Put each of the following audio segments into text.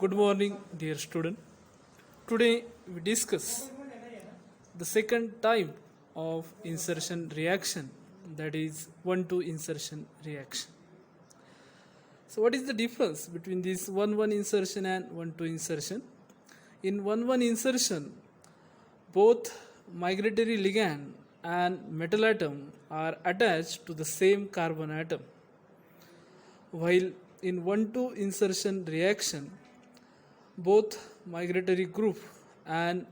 Good morning, dear student. Today we discuss the second type of insertion reaction, that is one-to insertion reaction. So what is the difference between this one-one insertion and one-to insertion? In one-one insertion, both migratory ligand and metal atom are attached to the same carbon atom, while in one-to insertion reaction, both migratory group and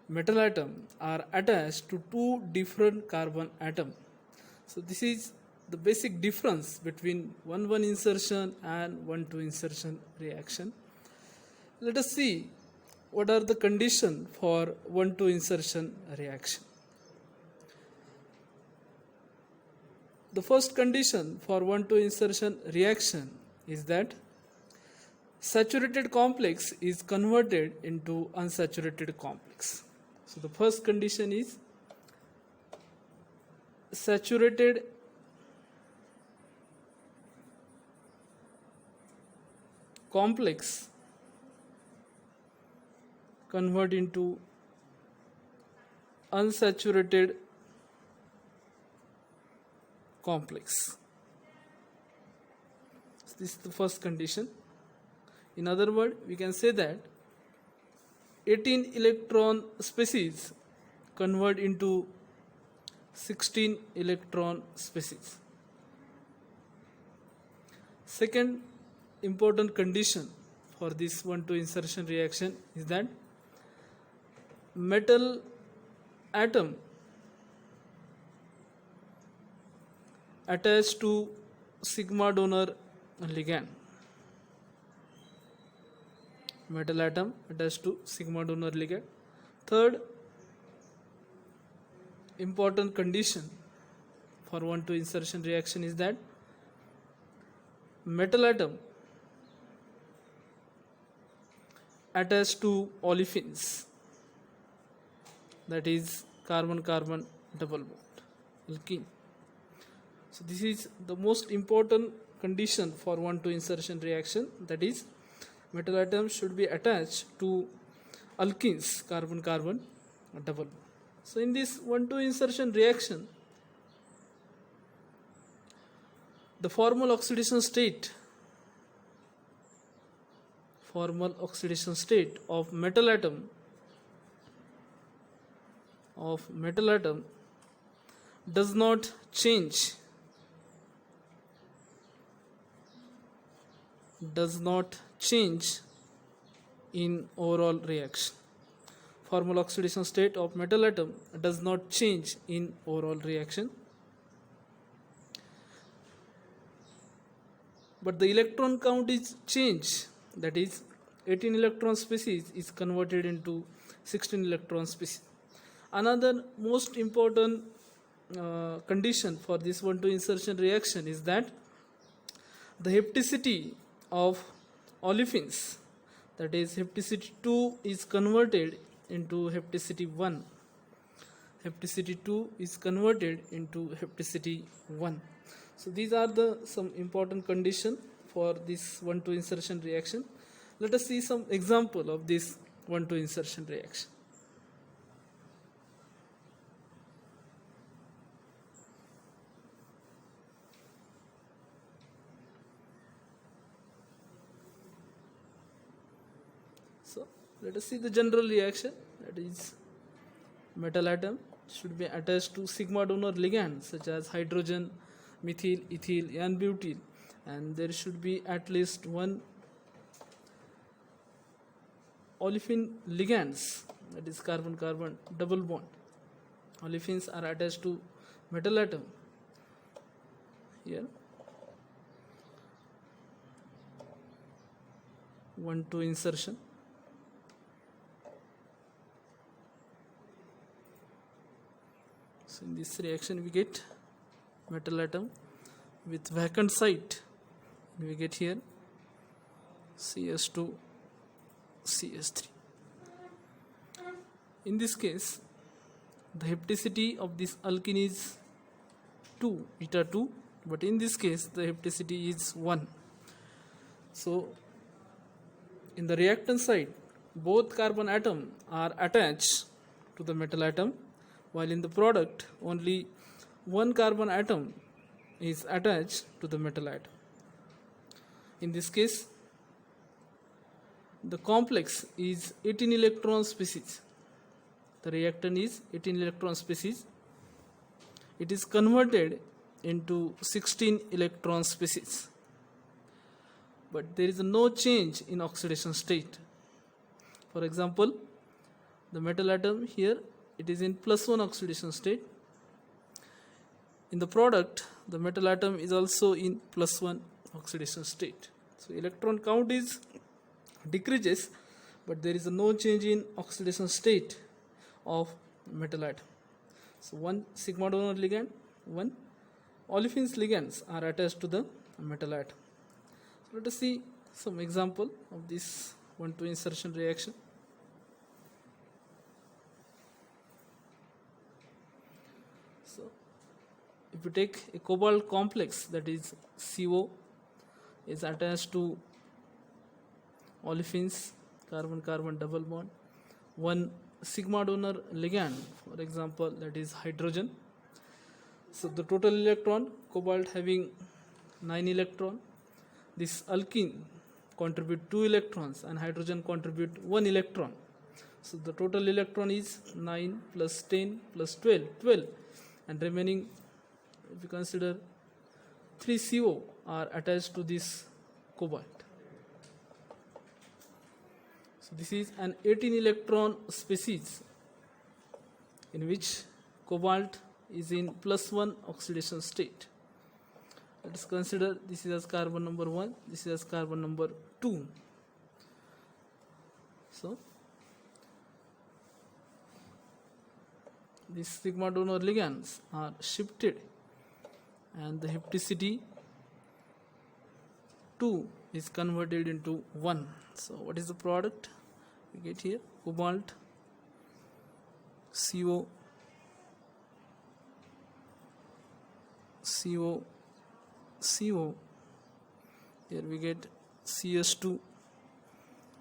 metal atom are attached to two different carbon atom. So this is the basic difference between one-one insertion and one-to insertion reaction. Let us see what are the conditions for one-to insertion reaction. The first condition for one-to insertion reaction is that saturated complex is converted into unsaturated complex. So the first condition is saturated complex convert into unsaturated complex. So this is the first condition. In other words, we can say that 18 electron species convert into 16 electron species. Second important condition for this one-to insertion reaction is that metal atom attached to sigma donor ligand. Metal atom attached to sigma donor ligand. Third important condition for one-to insertion reaction is that metal atom attached to olefins, that is carbon-carbon double bond, alkene. So this is the most important condition for one-to insertion reaction, that is metal atom should be attached to alkenes, carbon-carbon double bond. So in this one-to insertion reaction, the formal oxidation state of metal atom does not change in overall reaction. Formal oxidation state of metal atom does not change in overall reaction, but the electron count is changed, that is 18 electron species is converted into 16 electron species. Another most important condition for this one-to insertion reaction is that the hapticity of olefins, that is hapticity 2 is converted into hapticity 1. Hapticity 2 is converted into hapticity 1. So these are the some important condition for this one-to insertion reaction. Let us see some example of this one-to insertion reaction. So let us see the general reaction, that is metal atom should be attached to sigma donor ligand such as hydrogen, methyl, ethyl, and butyl, and there should be at least one olefin ligands, that is carbon-carbon double bond. Olefins are attached to metal atom here. One-to insertion. So in this reaction we get metal atom with vacant site, we get here CS2 CS3. In this case the hapticity of this alkene is 2, beta 2, but in this case the hapticity is 1. So In the reactant side, both carbon atom are attached to the metal atom, while in the product only one carbon atom is attached to the metal atom. In this case, the complex is 18 electron species. The reactant is 18 electron species. It is converted into 16 electron species. But there is no change in oxidation state. For example, the metal atom here, it is in +1 oxidation state. In the product, the metal atom is also in +1 oxidation state. So electron count is decreases, but there is no change in oxidation state of metal atom. So one sigma donor ligand, one olefins ligands are attached to the metal atom. So let us see some example of this 1,2 insertion reaction. So if you take a cobalt complex, that is CO is attached to olefins carbon-carbon double bond, one sigma donor ligand, for example, that is hydrogen. So the total electron, cobalt having 9 electron, this alkene contribute 2 electrons and hydrogen contribute 1 electron. So the total electron is 9 plus 10 plus 12, and remaining, if you consider 3 CO are attached to this cobalt. So this is an 18 electron species in which cobalt is in +1 oxidation state. Let us consider this is as carbon number 1, this is as carbon number 2. So these sigma donor ligands are shifted and the hapticity 2 is converted into 1. So what is the product? We get here cobalt, CO, CO, CO. Here we get CS2,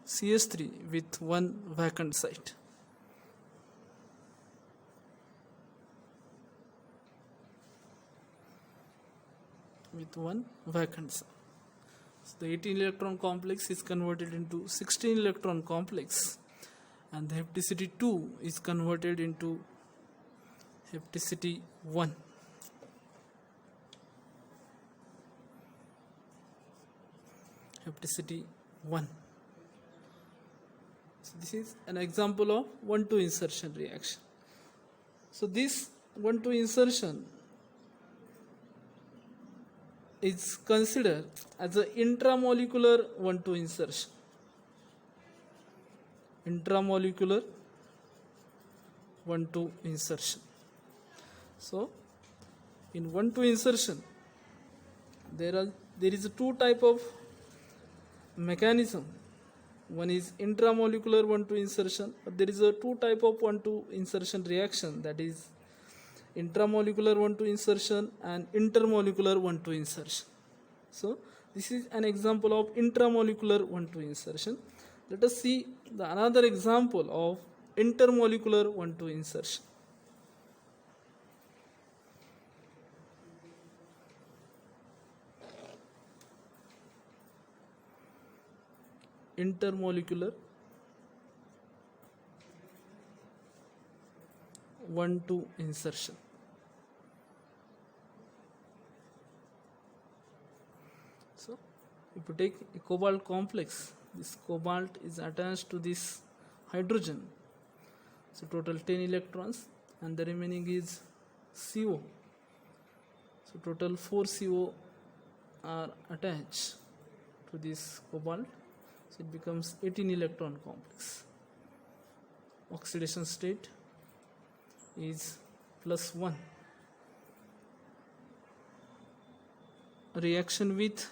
CS3 with one vacant site. With one vacant site. So the 18 electron complex is converted into 16 electron complex, and the hapticity 2 is converted into hapticity 1. Hapticity 1. So this is an example of 1,2 insertion reaction. So this 1,2 insertion is considered as an intramolecular 1,2 insertion. Intramolecular 1,2 insertion. So in 1,2 insertion, there is a two type of mechanism. One is intramolecular 1,2 insertion, but there is a two type of 1,2 insertion reaction, that is intramolecular 1,2 insertion and intermolecular 1,2 insertion. So this is an example of intramolecular 1,2 insertion. Let us see another example of intermolecular 1,2 insertion. Intermolecular 1,2 insertion. So if you take a cobalt complex, this cobalt is attached to this hydrogen, so total 10 electrons, and the remaining is CO, so total 4 CO are attached to this cobalt, so it becomes 18 electron complex. Oxidation state is +1. Reaction with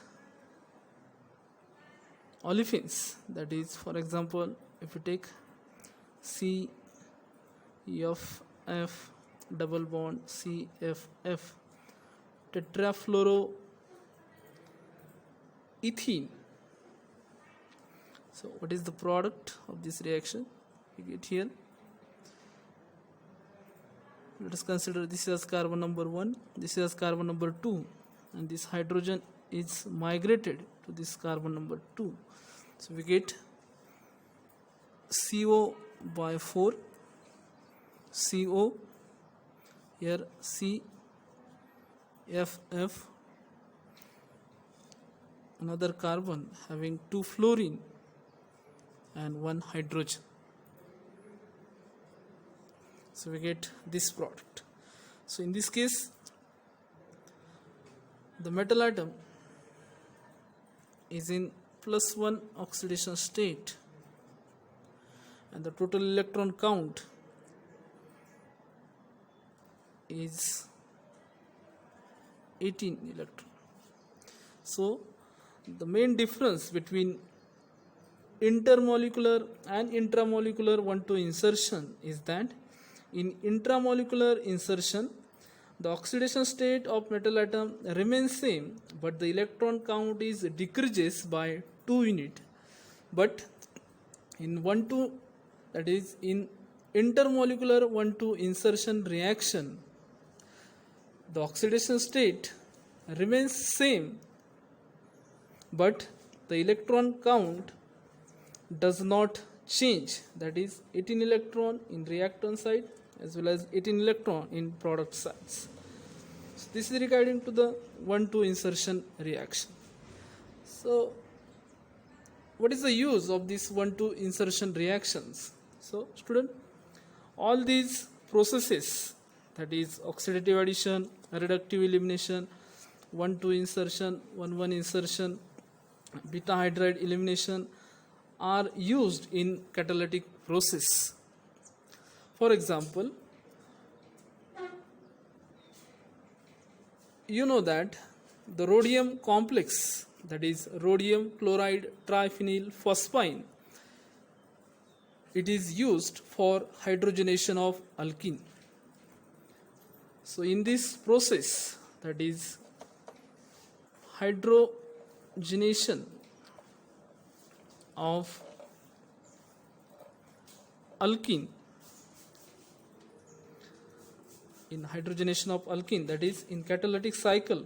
olefins, that is, for example, if you take CFF double bond CFF tetrafluoroethene, So what is the product of this reaction? We get here. Let us consider this as carbon number 1, this is carbon number 2, and this hydrogen is migrated to this carbon number 2. So we get CO by 4, CO, here CFF, another carbon having 2 fluorine and 1 hydrogen. So we get this product. So in this case, the metal atom is in +1 oxidation state, and the total electron count is 18 electron. So the main difference between intermolecular and intramolecular 1,2 insertion is that in intramolecular insertion, the oxidation state of metal atom remains same, but the electron count is decreases by 2 unit. But in 1,2, that is in intermolecular 1,2 insertion reaction, the oxidation state remains same, but the electron count does not change, that is 18 electron in reactant side as well as 18 electron in product sides. So this is regarding to the 1,2 insertion reaction. So what is the use of these 1,2 insertion reactions? So student, all these processes, that is oxidative addition, reductive elimination, 1,2 insertion, 1,1 insertion, beta hydride elimination, are used in catalytic process. For example, you know that the rhodium complex, that is rhodium chloride triphenyl phosphine, it is used for hydrogenation of alkene. So in this process, that is hydrogenation of alkene, in hydrogenation of alkene, that is in catalytic cycle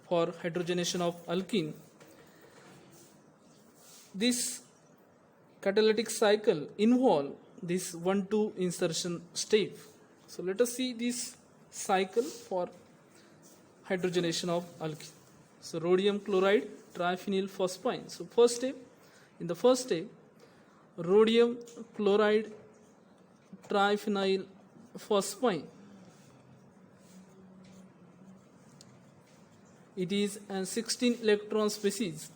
for hydrogenation of alkene, this catalytic cycle involve this 1,2 insertion step. So let us see this cycle for hydrogenation of alkene. So rhodium chloride triphenyl phosphine. So first step, in the first step, rhodium chloride triphenyl phosphine, it is an 16 electron species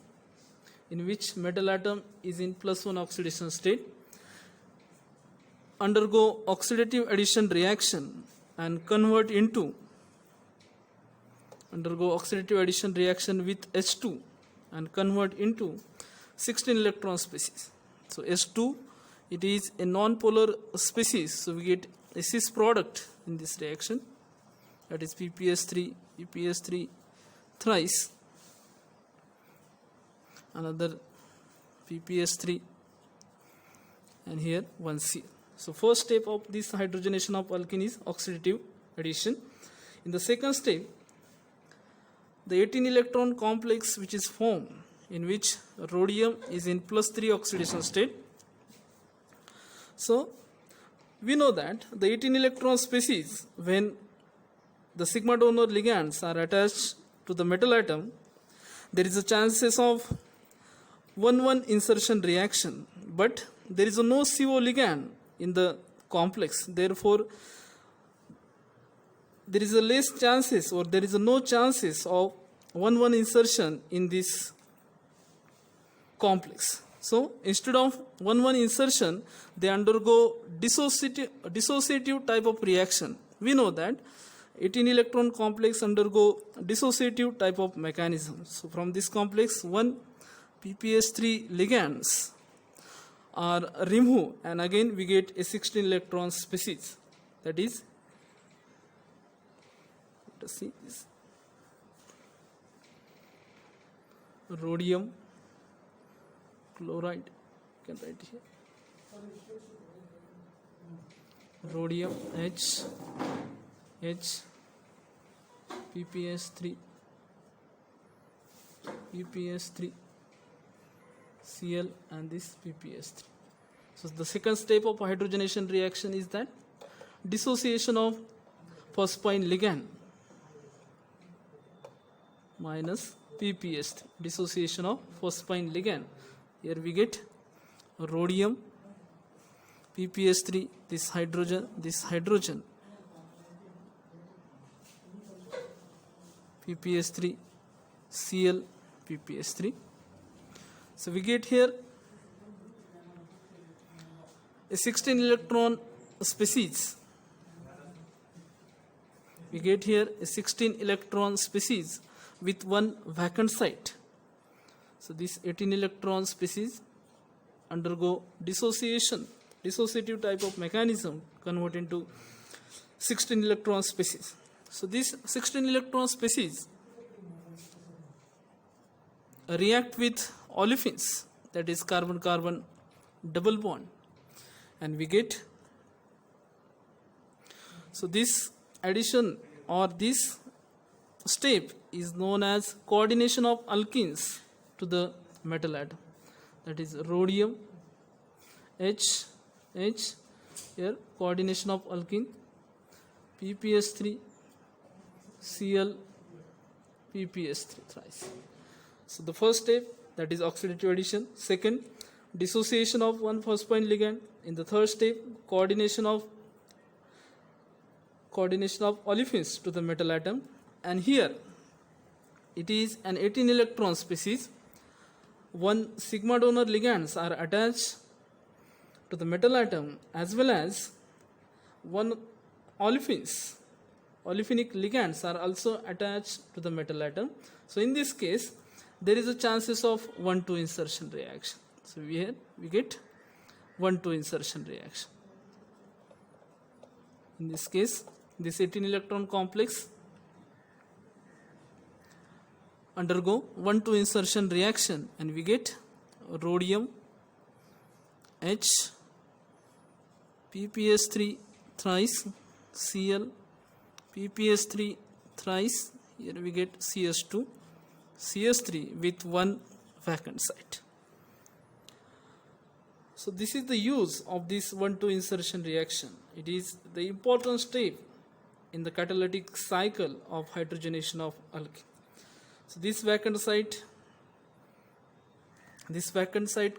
in which metal atom is in +1 oxidation state, undergo oxidative addition reaction and convert into with H2 and convert into 16 electron species. So H2, it is a non-polar species, so we get a cis product in this reaction, that is PPS3 thrice, another PPS3, and here 1C. So first step of this hydrogenation of alkene is oxidative addition. In the second step, the 18 electron complex which is formed, in which rhodium is in +3 oxidation state. So we know that the 18 electron species, when the sigma donor ligands are attached to the metal atom, there is a chances of 1,1 insertion reaction, but there is no CO ligand in the complex. Therefore, there is a less chances, or there is no chances of 1,1 insertion in this complex. So instead of 1,1 insertion, they undergo dissociative type of reaction. We know that 18 electron complex undergo dissociative type of mechanism. So from this complex, 1 PPS3 ligands are removed, and again we get a 16 electron species, that is, let us see this, rhodium chloride can write here rhodium H PPS3 Cl and this PPS3. So the second step of hydrogenation reaction is that dissociation of phosphine ligand minus PPS3, dissociation of phosphine ligand. Here we get rhodium PPS3, this hydrogen PPS3 Cl PPS3. So we get here a 16 electron species. We get here a 16 electron species with one vacant site. So this 18 electron species undergo dissociative type of mechanism, convert into 16 electron species. So this 16 electron species react with olefins, that is carbon-carbon double bond, and we get, so this addition or this step is known as coordination of alkenes to the metal atom, that is rhodium H here coordination of alkene, PPS3 Cl PPS3 thrice. So the first step, that is oxidative addition. Second, dissociation of one phosphine ligand. In the third step, coordination of olefins to the metal atom. And here it is an 18 electron species. One sigma donor ligands are attached to the metal atom, as well as one olefinic ligands are also attached to the metal atom. So in this case, there is a chances of 1,2 insertion reaction. So here we get 1,2 insertion reaction. In this case, this 18 electron complex undergo 1,2 insertion reaction, and we get rhodium H PPS3 thrice Cl PPS3 thrice. Here we get CS3 with one vacant site. So this is the use of this 1,2 insertion reaction. It is the important step in the catalytic cycle of hydrogenation of alkene. So this vacant site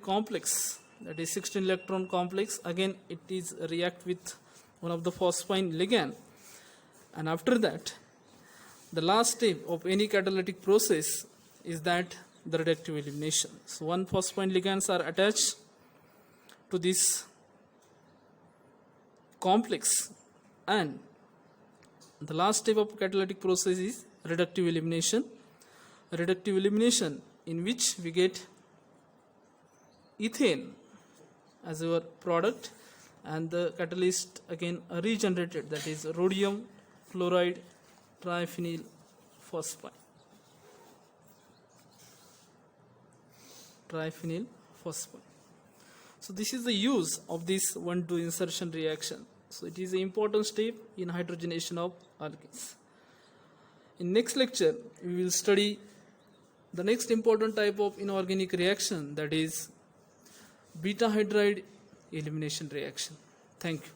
complex, that is 16 electron complex, again it is react with one of the phosphine ligand, and after that the last step of any catalytic process is that the reductive elimination. So one phosphine ligands are attached to this complex, and the last step of catalytic process is reductive elimination. Reductive elimination, in which we get ethane as our product, and the catalyst again regenerated, that is rhodium fluoride triphenyl phosphine. So this is the use of this 1,2 insertion reaction. So it is an important step in hydrogenation of alkenes. In next lecture, we will study the next important type of inorganic reaction, that is beta hydride elimination reaction. Thank you.